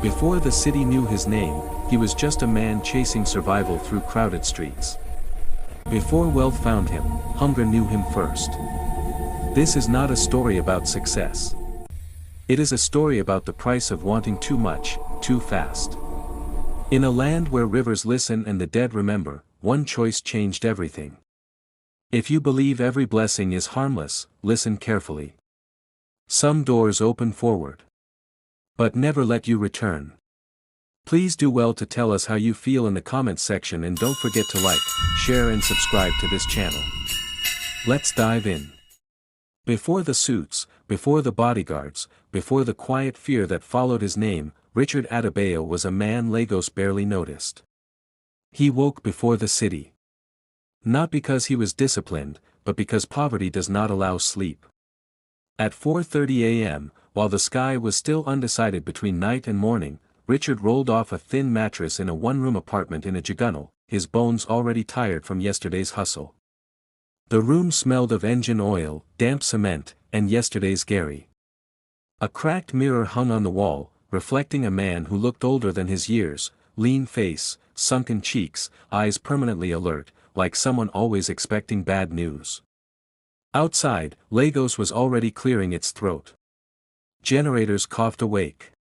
Before the city knew his name, he was just a man chasing survival through crowded streets. Before wealth found him, hunger knew him first. This is not a story about success. It is a story about the price of wanting too much, too fast. In a land where rivers listen and the dead remember, one choice changed everything. If you believe every blessing is harmless, listen carefully. Some doors open forward, but never let you return. Please do well to tell us how you feel in the comments section, and don't forget to like, share and subscribe to this channel. Let's dive in. Before the suits, before the bodyguards, before the quiet fear that followed his name, Richard Adebayo was a man Lagos barely noticed. He woke before the city. Not because he was disciplined, but because poverty does not allow sleep. At 4:30 a.m., while the sky was still undecided between night and morning, Richard rolled off a thin mattress in a one-room apartment in a Jigunnal, his bones already tired from yesterday's hustle. The room smelled of engine oil, damp cement, and yesterday's Gary. A cracked mirror hung on the wall, reflecting a man who looked older than his years, lean face, sunken cheeks, eyes permanently alert, like someone always expecting bad news. Outside, Lagos was already clearing its throat. Generators coughed awake.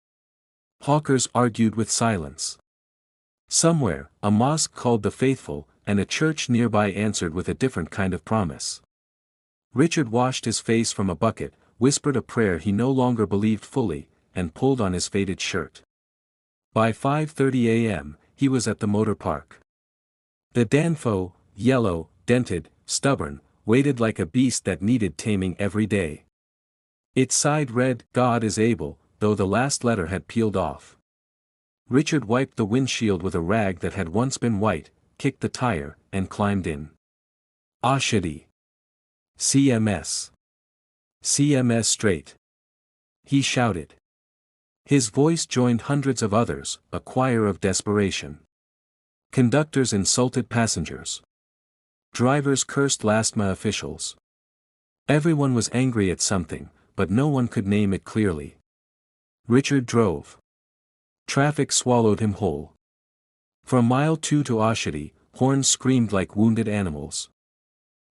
Hawkers argued with silence. Somewhere, a mosque called the faithful, and a church nearby answered with a different kind of promise. Richard washed his face from a bucket, whispered a prayer he no longer believed fully, and pulled on his faded shirt. By 5:30 a.m., he was at the motor park. The Danfo, yellow, dented, stubborn, waited like a beast that needed taming every day. Its side read, "God is able," though the last letter had peeled off. Richard wiped the windshield with a rag that had once been white, kicked the tire, and climbed in. Ashadi. CMS. CMS straight. He shouted. His voice joined hundreds of others, a choir of desperation. Conductors insulted passengers. Drivers cursed LASTMA officials. Everyone was angry at something, but no one could name it clearly. Richard drove. Traffic swallowed him whole. From mile 2 to Ashadi, horns screamed like wounded animals.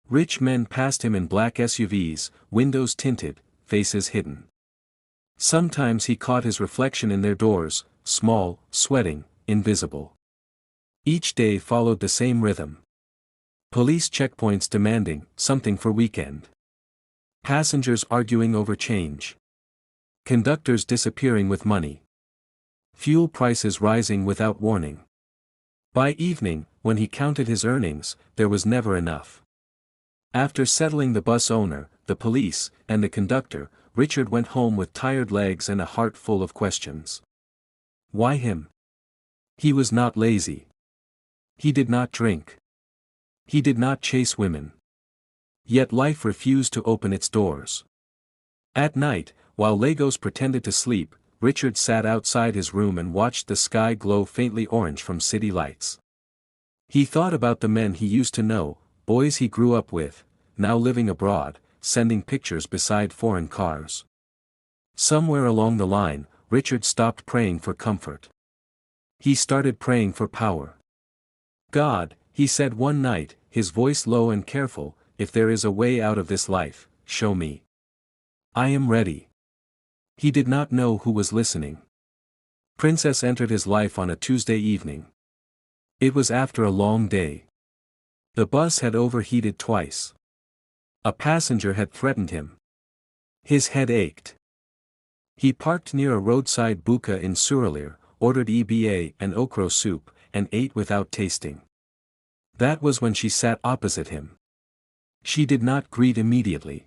Rich men passed him in black SUVs, windows tinted, faces hidden. Sometimes he caught his reflection in their doors, small, sweating, invisible. Each day followed the same rhythm. Police checkpoints demanding something for weekend. Passengers arguing over change. Conductors disappearing with money. Fuel prices rising without warning. By evening, when he counted his earnings, there was never enough. After settling the bus owner, the police, and the conductor, Richard went home with tired legs and a heart full of questions. Why him? He was not lazy. He did not drink. He did not chase women. Yet life refused to open its doors. At night, while Lagos pretended to sleep, Richard sat outside his room and watched the sky glow faintly orange from city lights. He thought about the men he used to know, boys he grew up with, now living abroad, sending pictures beside foreign cars. Somewhere along the line, Richard stopped praying for comfort. He started praying for power. God, he said one night, his voice low and careful, if there is a way out of this life, show me. I am ready. He did not know who was listening. Princess entered his life on a Tuesday evening. It was after a long day. The bus had overheated twice. A passenger had threatened him. His head ached. He parked near a roadside buka in Suralere, ordered EBA and okra soup, and ate without tasting. That was when she sat opposite him. She did not greet immediately.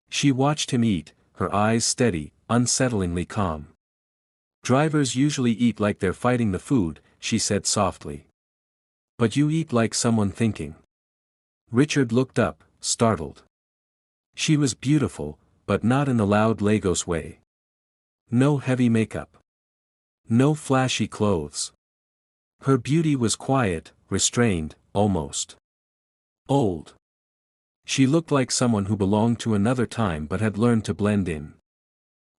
She watched him eat, her eyes steady, unsettlingly calm. Drivers usually eat like they're fighting the food, she said softly. But you eat like someone thinking. Richard looked up, startled. She was beautiful, but not in the loud Lagos way. No heavy makeup. No flashy clothes. Her beauty was quiet, restrained, almost old. She looked like someone who belonged to another time but had learned to blend in.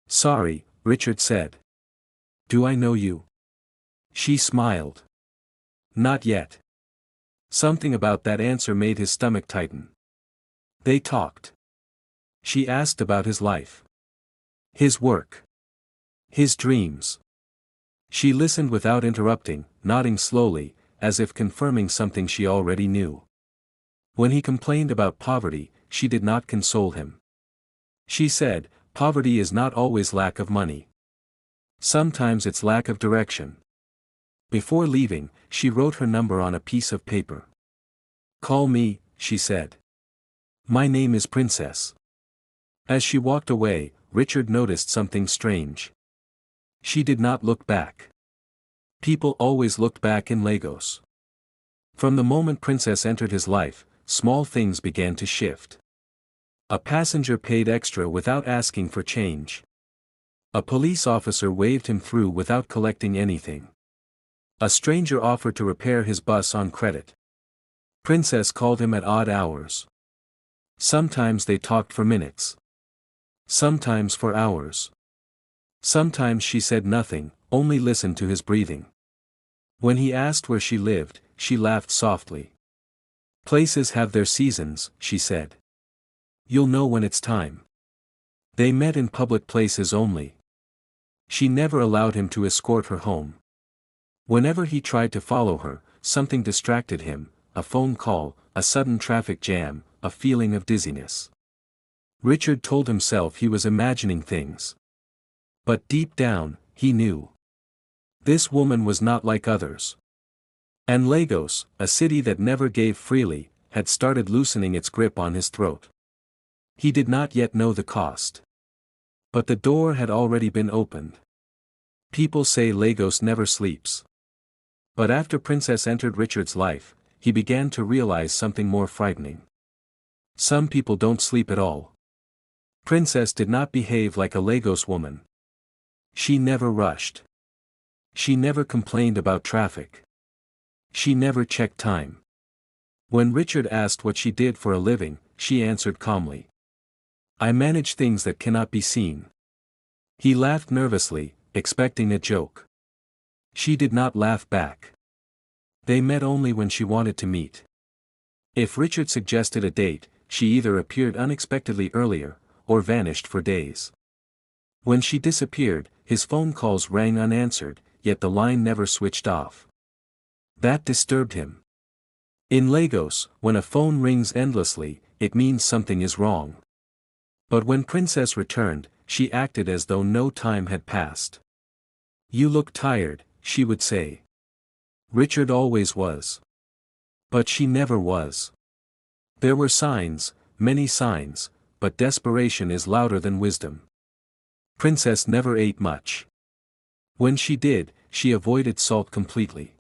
Sorry, Richard said. Do I know you? She smiled. Not yet. Something about that answer made his stomach tighten. They talked. She asked about his life. His work. His dreams. She listened without interrupting, nodding slowly, as if confirming something she already knew. When he complained about poverty, she did not console him. She said, poverty is not always lack of money. Sometimes it's lack of direction. Before leaving, she wrote her number on a piece of paper. Call me, she said. My name is Princess. As she walked away, Richard noticed something strange. She did not look back. People always looked back in Lagos. From the moment Princess entered his life, small things began to shift. A passenger paid extra without asking for change. A police officer waved him through without collecting anything. A stranger offered to repair his bus on credit. Princess called him at odd hours. Sometimes they talked for minutes. Sometimes for hours. Sometimes she said nothing, only listened to his breathing. When he asked where she lived, she laughed softly. Places have their seasons, she said. You'll know when it's time. They met in public places only. She never allowed him to escort her home. Whenever he tried to follow her, something distracted him, a phone call, a sudden traffic jam, a feeling of dizziness. Richard told himself he was imagining things. But deep down, he knew. This woman was not like others. And Lagos, a city that never gave freely, had started loosening its grip on his throat. He did not yet know the cost. But the door had already been opened. People say Lagos never sleeps. But after Princess entered Richard's life, he began to realize something more frightening. Some people don't sleep at all. Princess did not behave like a Lagos woman. She never rushed. She never complained about traffic. She never checked time. When Richard asked what she did for a living, she answered calmly. I manage things that cannot be seen. He laughed nervously, expecting a joke. She did not laugh back. They met only when she wanted to meet. If Richard suggested a date, she either appeared unexpectedly earlier, or vanished for days. When she disappeared, his phone calls rang unanswered, yet the line never switched off. That disturbed him. In Lagos, when a phone rings endlessly, it means something is wrong. But when Princess returned, she acted as though no time had passed. You look tired, she would say. Richard always was. But she never was. There were signs, many signs, but desperation is louder than wisdom. Princess never ate much. When she did, she avoided salt completely.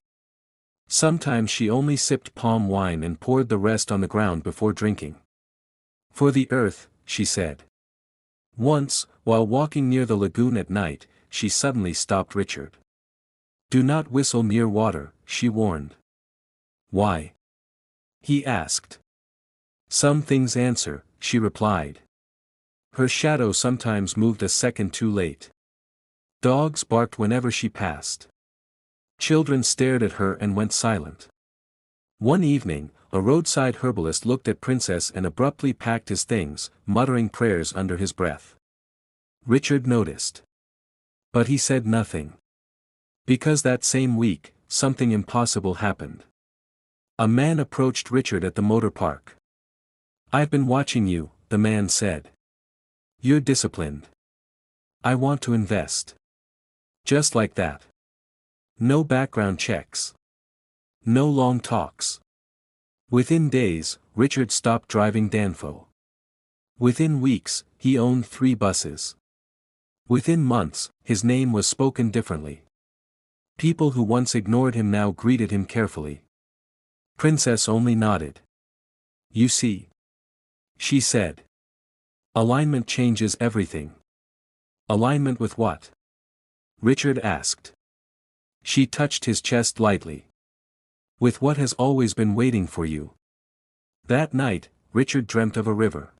Sometimes she only sipped palm wine and poured the rest on the ground before drinking. For the earth, she said. Once, while walking near the lagoon at night, she suddenly stopped Richard. Do not whistle near water, she warned. Why? He asked. Some things answer, she replied. Her shadow sometimes moved a second too late. Dogs barked whenever she passed. Children stared at her and went silent. One evening, a roadside herbalist looked at Princess and abruptly packed his things, muttering prayers under his breath. Richard noticed. But he said nothing. Because that same week, something impossible happened. A man approached Richard at the motor park. I've been watching you, the man said. You're disciplined. I want to invest. Just like that. No background checks. No long talks. Within days, Richard stopped driving Danfo. Within weeks, he owned 3 buses. Within months, his name was spoken differently. People who once ignored him now greeted him carefully. Princess only nodded. You see. She said. Alignment changes everything. Alignment with what? Richard asked. She touched his chest lightly. With what has always been waiting for you. That night, Richard dreamt of a river.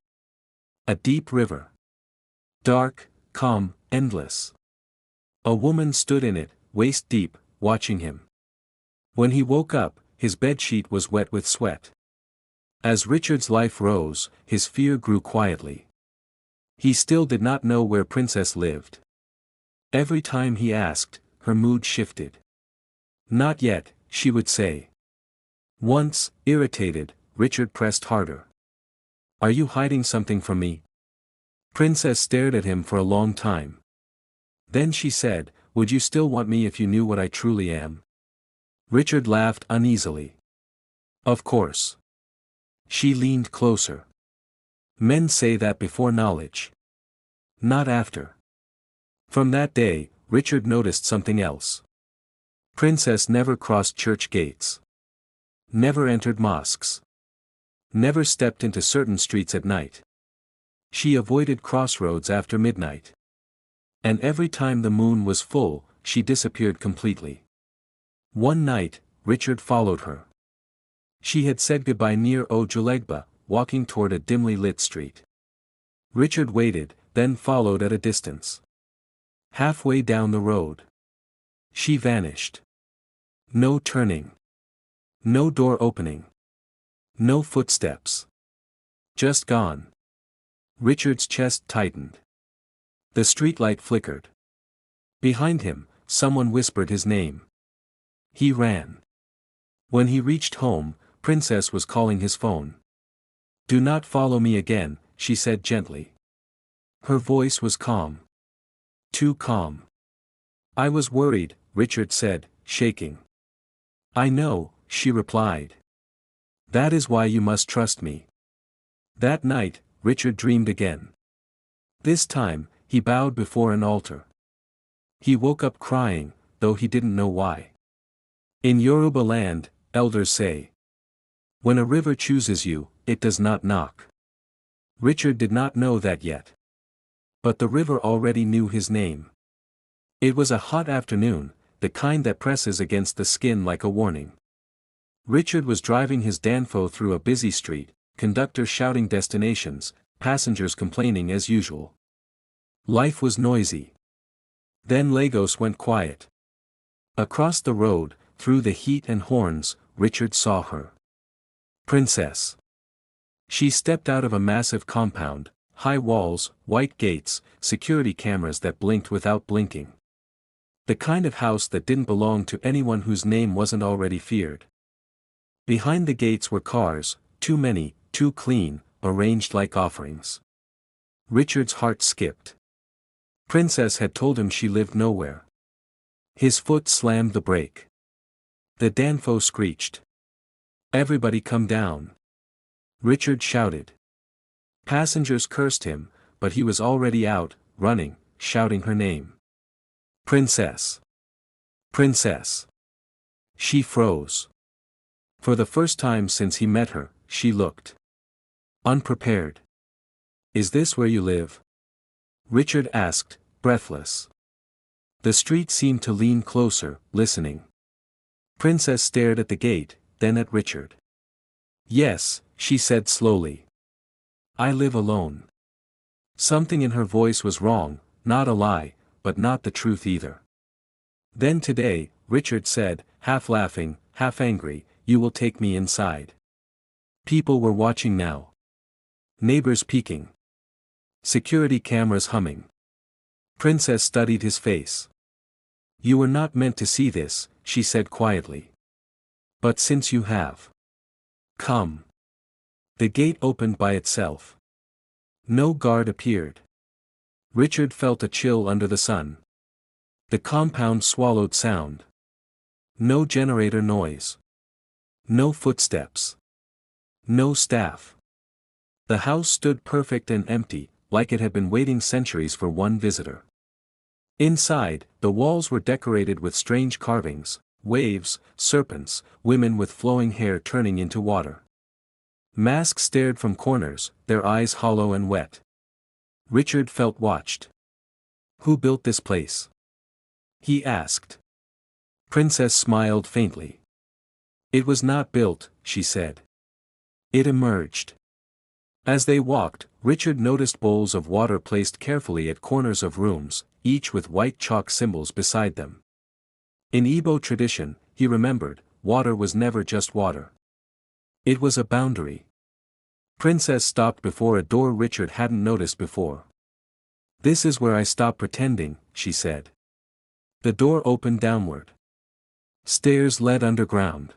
A deep river. Dark, calm, endless. A woman stood in it, waist deep, watching him. When he woke up, his bedsheet was wet with sweat. As Richard's life rose, his fear grew quietly. He still did not know where Princess lived. Every time he asked, her mood shifted. Not yet, she would say. Once, irritated, Richard pressed harder. Are you hiding something from me? Princess stared at him for a long time. Then she said, would you still want me if you knew what I truly am? Richard laughed uneasily. Of course. She leaned closer. Men say that before knowledge. Not after. From that day, Richard noticed something else. Princess never crossed church gates. Never entered mosques. Never stepped into certain streets at night. She avoided crossroads after midnight. And every time the moon was full, she disappeared completely. One night, Richard followed her. She had said goodbye near Ojulegba, walking toward a dimly lit street. Richard waited, then followed at a distance. Halfway down the road, she vanished. No turning. No door opening. No footsteps. Just gone. Richard's chest tightened. The streetlight flickered. Behind him, someone whispered his name. He ran. When he reached home, Princess was calling his phone. Do not follow me again, she said gently. Her voice was calm. Too calm. I was worried, Richard said, shaking. I know, she replied. That is why you must trust me. That night, Richard dreamed again. This time, he bowed before an altar. He woke up crying, though he didn't know why. In Yoruba land, elders say, when a river chooses you, it does not knock. Richard did not know that yet. But the river already knew his name. It was a hot afternoon, the kind that presses against the skin like a warning. Richard was driving his Danfo through a busy street, conductor shouting destinations, passengers complaining as usual. Life was noisy. Then Lagos went quiet. Across the road, through the heat and horns, Richard saw her. Princess. She stepped out of a massive compound, high walls, white gates, security cameras that blinked without blinking. The kind of house that didn't belong to anyone whose name wasn't already feared. Behind the gates were cars, too many, too clean, arranged like offerings. Richard's heart skipped. Princess had told him she lived nowhere. His foot slammed the brake. The Danfo screeched. Everybody come down. Richard shouted. Passengers cursed him, but he was already out, running, shouting her name. Princess. Princess. She froze. For the first time since he met her, she looked unprepared. Is this where you live? Richard asked, breathless. The street seemed to lean closer, listening. Princess stared at the gate, then at Richard. Yes, she said slowly. I live alone. Something in her voice was wrong, not a lie, but not the truth either. Then today, Richard said, half laughing, half angry, you will take me inside. People were watching now. Neighbors peeking. Security cameras humming. Princess studied his face. You were not meant to see this, she said quietly. But since you have come. The gate opened by itself. No guard appeared. Richard felt a chill under the sun. The compound swallowed sound. No generator noise. No footsteps. No staff. The house stood perfect and empty, like it had been waiting centuries for one visitor. Inside, the walls were decorated with strange carvings, waves, serpents, women with flowing hair turning into water. Masks stared from corners, their eyes hollow and wet. Richard felt watched. Who built this place? He asked. Princess smiled faintly. It was not built, she said. It emerged. As they walked, Richard noticed bowls of water placed carefully at corners of rooms, each with white chalk symbols beside them. In Igbo tradition, he remembered, water was never just water. It was a boundary. Princess stopped before a door Richard hadn't noticed before. "This is where I stop pretending," she said. The door opened downward. Stairs led underground.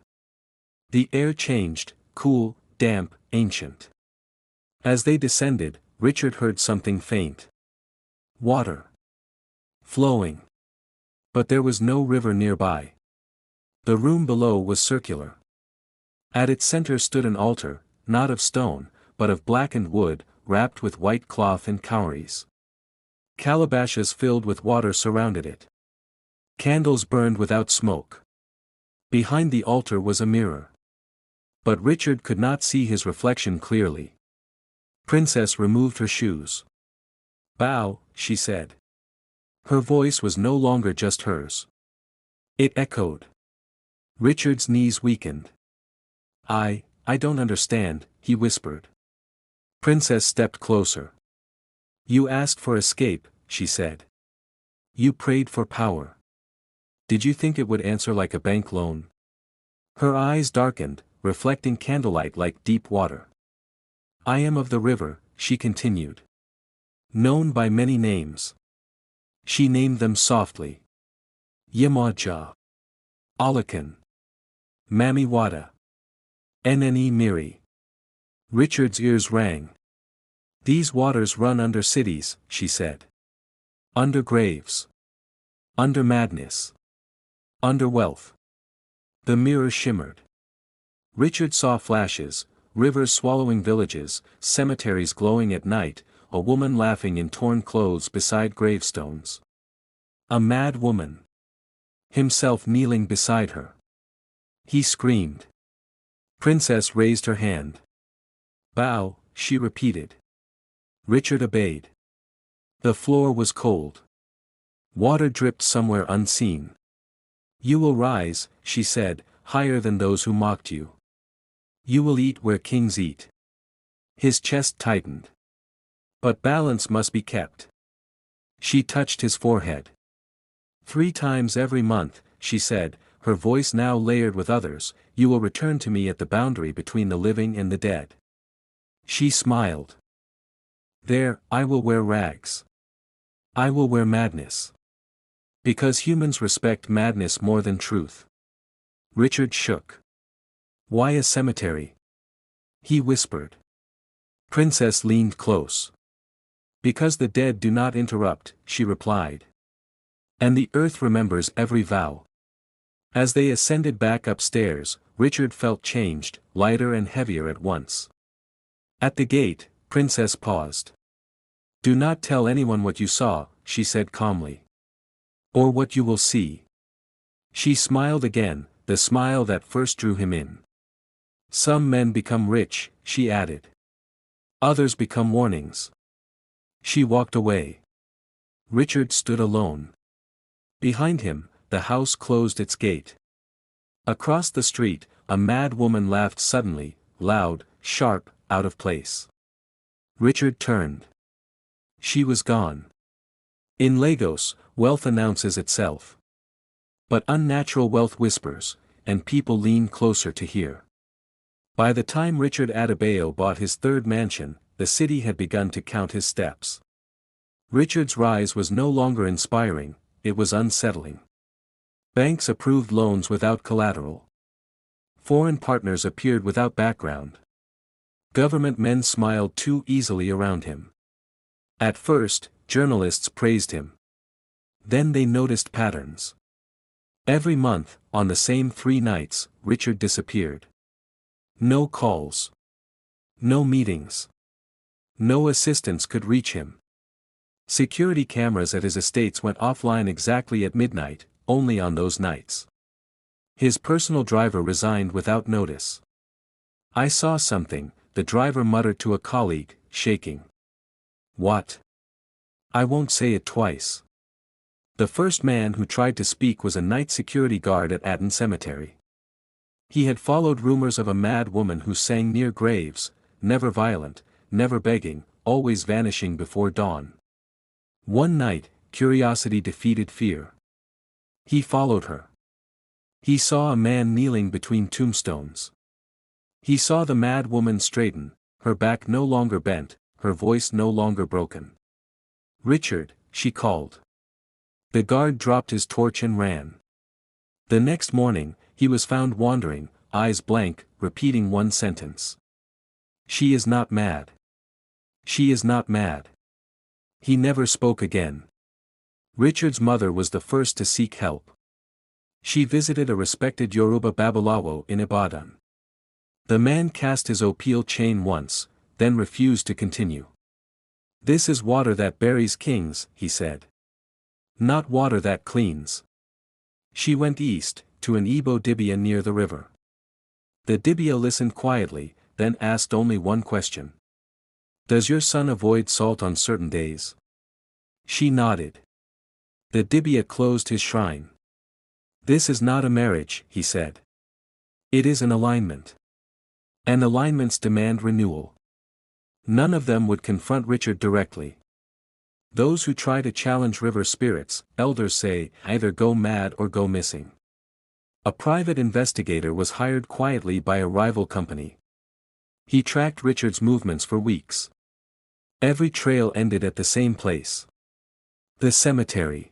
The air changed, cool, damp, ancient. As they descended, Richard heard something faint. Water. Flowing. But there was no river nearby. The room below was circular. At its center stood an altar, not of stone, but of blackened wood, wrapped with white cloth and cowries. Calabashes filled with water surrounded it. Candles burned without smoke. Behind the altar was a mirror. But Richard could not see his reflection clearly. Princess removed her shoes. "Bow," she said. Her voice was no longer just hers. It echoed. Richard's knees weakened. I don't understand," he whispered. Princess stepped closer. "You asked for escape," she said. "You prayed for power. Did you think it would answer like a bank loan?" Her eyes darkened, reflecting candlelight like deep water. "I am of the river," she continued. "Known by many names." She named them softly. Yamaja. Alakan. Mamiwata. Nne Miri. Richard's ears rang. "These waters run under cities," she said. "Under graves. Under madness. Under wealth." The mirror shimmered. Richard saw flashes, rivers swallowing villages, cemeteries glowing at night, a woman laughing in torn clothes beside gravestones. A mad woman. Himself kneeling beside her. He screamed. Princess raised her hand. "Bow," she repeated. Richard obeyed. The floor was cold. Water dripped somewhere unseen. "You will rise," she said, "higher than those who mocked you. You will eat where kings eat." His chest tightened. "But balance must be kept." She touched his forehead. "3 times every month," she said, her voice now layered with others, "you will return to me at the boundary between the living and the dead." She smiled. "There, I will wear rags. I will wear madness. Because humans respect madness more than truth." Richard shook. "Why a cemetery?" he whispered. Princess leaned close. "Because the dead do not interrupt," she replied. "And the earth remembers every vow." As they ascended back upstairs, Richard felt changed, lighter and heavier at once. At the gate, Princess paused. "Do not tell anyone what you saw," she said calmly. "Or what you will see." She smiled again, the smile that first drew him in. "Some men become rich," she added. "Others become warnings." She walked away. Richard stood alone. Behind him, the house closed its gate. Across the street, a mad woman laughed suddenly, loud, sharp, out of place. Richard turned. She was gone. In Lagos, wealth announces itself. But unnatural wealth whispers, and people lean closer to hear. By the time Richard Adebayo bought his 3rd mansion, the city had begun to count his steps. Richard's rise was no longer inspiring, it was unsettling. Banks approved loans without collateral. Foreign partners appeared without background. Government men smiled too easily around him. At first, journalists praised him. Then they noticed patterns. Every month, on the same 3 nights, Richard disappeared. No calls. No meetings. No assistants could reach him. Security cameras at his estates went offline exactly at midnight, only on those nights. His personal driver resigned without notice. "I saw something," the driver muttered to a colleague, shaking. "What?" "I won't say it twice." The first man who tried to speak was a night security guard at Atten Cemetery. He had followed rumors of a mad woman who sang near graves, never violent, never begging, always vanishing before dawn. One night, curiosity defeated fear. He followed her. He saw a man kneeling between tombstones. He saw the mad woman straighten, her back no longer bent, her voice no longer broken. "Richard," she called. The guard dropped his torch and ran. The next morning, he was found wandering, eyes blank, repeating one sentence. "She is not mad. She is not mad." He never spoke again. Richard's mother was the first to seek help. She visited a respected Yoruba Babalawo in Ibadan. The man cast his opal chain once, then refused to continue. "This is water that buries kings," he said. "Not water that cleans." She went east, to an Igbo dibia near the river. The dibia listened quietly, then asked only one question. "Does your son avoid salt on certain days?" She nodded. The dibia closed his shrine. "This is not a marriage," he said. "It is an alignment. And alignments demand renewal." None of them would confront Richard directly. Those who try to challenge river spirits, elders say, either go mad or go missing. A private investigator was hired quietly by a rival company. He tracked Richard's movements for weeks. Every trail ended at the same place. The cemetery.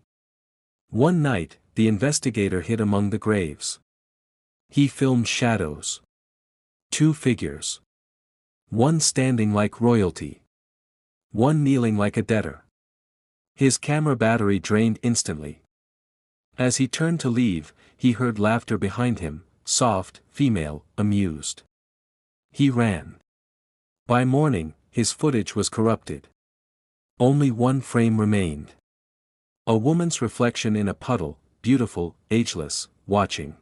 One night, the investigator hid among the graves. He filmed shadows. 2 figures. One standing like royalty. One kneeling like a debtor. His camera battery drained instantly. As he turned to leave, he heard laughter behind him, soft, female, amused. He ran. By morning, his footage was corrupted. Only one frame remained. A woman's reflection in a puddle, beautiful, ageless, watching.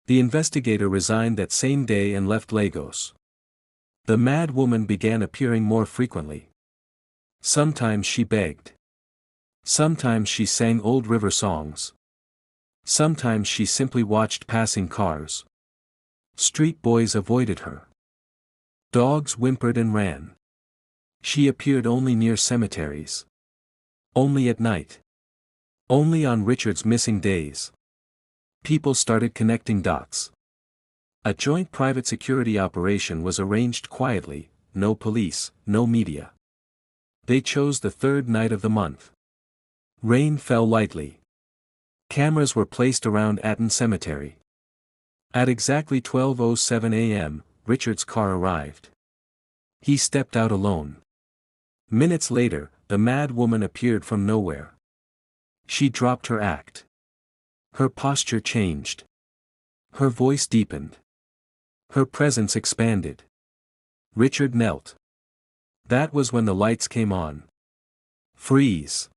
The investigator resigned that same day and left Lagos. The mad woman began appearing more frequently. Sometimes she begged. Sometimes she sang old river songs. Sometimes she simply watched passing cars. Street boys avoided her. Dogs whimpered and ran. She appeared only near cemeteries. Only at night. Only on Richard's missing days. People started connecting dots. A joint private security operation was arranged quietly, no police, no media. They chose the 3rd night of the month. Rain fell lightly. Cameras were placed around Atten Cemetery. At exactly 12:07 a.m., Richard's car arrived. He stepped out alone. Minutes later, the mad woman appeared from nowhere. She dropped her act. Her posture changed. Her voice deepened. Her presence expanded. Richard knelt. That was when the lights came on. "Freeze!"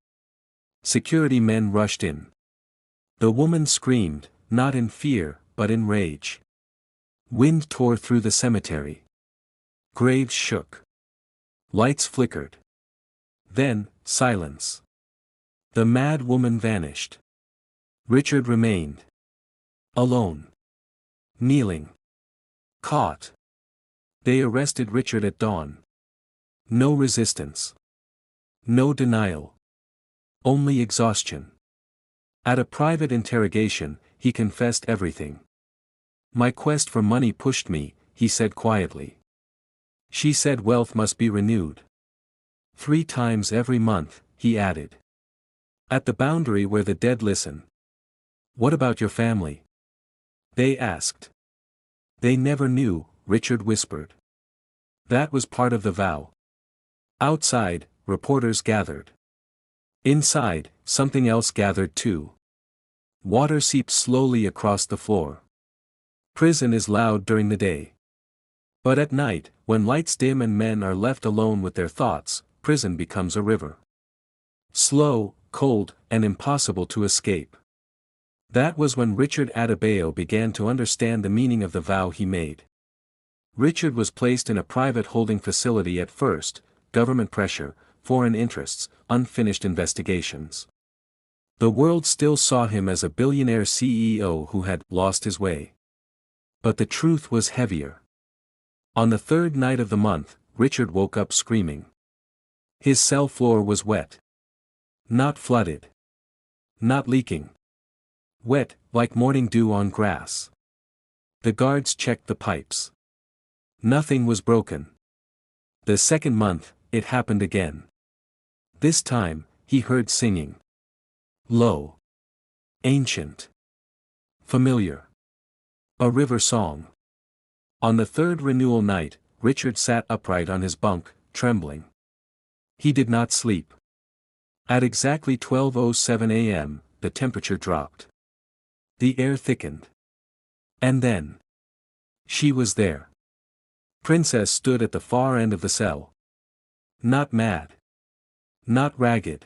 Security men rushed in. The woman screamed, not in fear, but in rage. Wind tore through the cemetery. Graves shook. Lights flickered. Then, silence. The mad woman vanished. Richard remained. Alone. Kneeling. Caught. They arrested Richard at dawn. No resistance. No denial. Only exhaustion. At a private interrogation, he confessed everything. "My quest for money pushed me," he said quietly. She said wealth must be renewed. 3 times every month, he added. At the boundary where the dead listen. "What about your family?" they asked. "They never knew," Richard whispered. That was part of the vow. Outside, reporters gathered. Inside, something else gathered too. Water seeped slowly across the floor. Prison is loud during the day. But at night, when lights dim and men are left alone with their thoughts, prison becomes a river. Slow, cold, and impossible to escape. That was when Richard Adebayo began to understand the meaning of the vow he made. Richard was placed in a private holding facility at first, government pressure, foreign interests, unfinished investigations. The world still saw him as a billionaire CEO who had lost his way. But the truth was heavier. On the 3rd night of the month, Richard woke up screaming. His cell floor was wet. Not flooded. Not leaking. Wet, like morning dew on grass. The guards checked the pipes. Nothing was broken. The second month, it happened again. This time, he heard singing. Low. Ancient. Familiar. A river song. On the third renewal night, Richard sat upright on his bunk, trembling. He did not sleep. At exactly 12:07 a.m., the temperature dropped. The air thickened. And then. She was there. Princess stood at the far end of the cell. Not mad. Not ragged.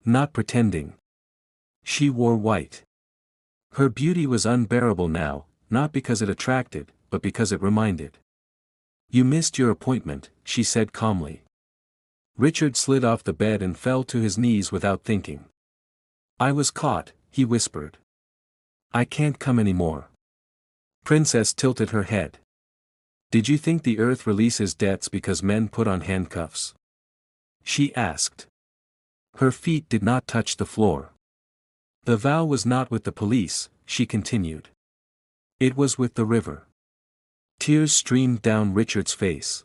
Not pretending. She wore white. Her beauty was unbearable now, not because it attracted, but because it reminded. You missed your appointment, she said calmly. Richard slid off the bed and fell to his knees without thinking. I was caught, he whispered. I can't come anymore. Princess tilted her head. Did you think the earth releases debts because men put on handcuffs? She asked. Her feet did not touch the floor. The vow was not with the police, she continued. It was with the river. Tears streamed down Richard's face.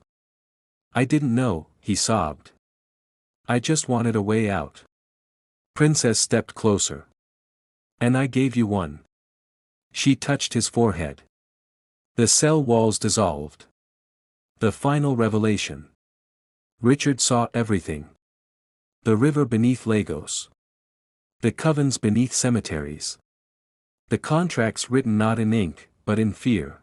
I didn't know, he sobbed. I just wanted a way out. Princess stepped closer. And I gave you one. She touched his forehead. The cell walls dissolved. The final revelation. Richard saw everything. The river beneath Lagos. The covens beneath cemeteries. The contracts written not in ink, but in fear.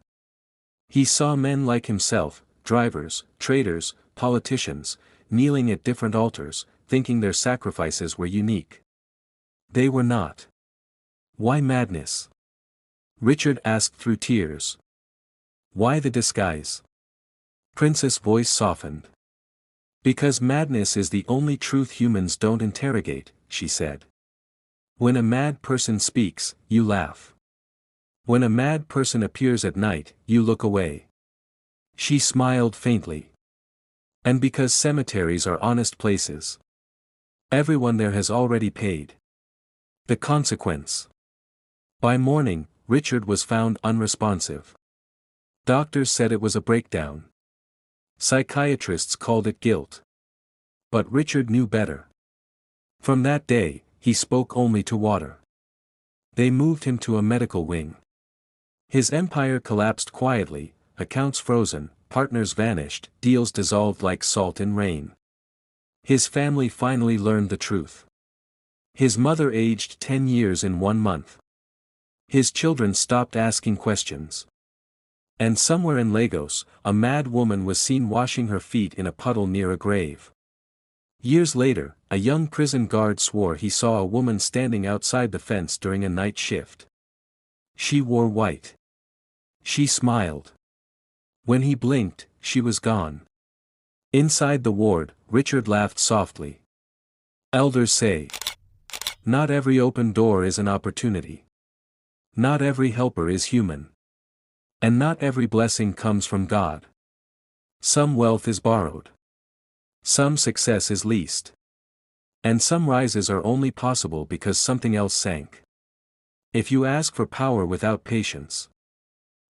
He saw men like himself, drivers, traders, politicians, kneeling at different altars, thinking their sacrifices were unique. They were not. Why madness? Richard asked through tears. Why the disguise? Princess' voice softened. Because madness is the only truth humans don't interrogate, she said. When a mad person speaks, you laugh. When a mad person appears at night, you look away. She smiled faintly. And because cemeteries are honest places. Everyone there has already paid. The consequence. By morning, Richard was found unresponsive. Doctors said it was a breakdown. Psychiatrists called it guilt. But Richard knew better. From that day, he spoke only to water. They moved him to a medical wing. His empire collapsed quietly, accounts frozen, partners vanished, deals dissolved like salt in rain. His family finally learned the truth. His mother aged 10 years in 1 month. His children stopped asking questions. And somewhere in Lagos, a mad woman was seen washing her feet in a puddle near a grave. Years later, a young prison guard swore he saw a woman standing outside the fence during a night shift. She wore white. She smiled. When he blinked, she was gone. Inside the ward, Richard laughed softly. Elders say, not every open door is an opportunity. Not every helper is human. And not every blessing comes from God. Some wealth is borrowed. Some success is leased. And some rises are only possible because something else sank. If you ask for power without patience.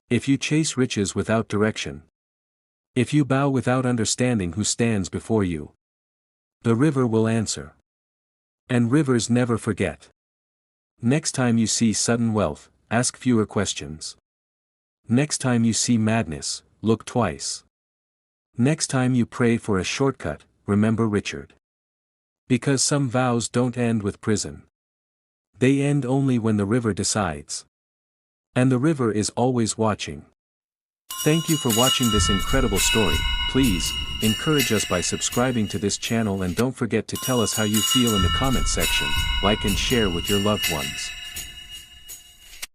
If you chase riches without direction. If you bow without understanding who stands before you. The river will answer. And rivers never forget. Next time you see sudden wealth, ask fewer questions. Next time you see madness, look twice. Next time you pray for a shortcut, remember Richard. Because some vows don't end with prison. They end only when the river decides. And the river is always watching. Thank you for watching this incredible story. Please, encourage us by subscribing to this channel and don't forget to tell us how you feel in the comment section, like and share with your loved ones.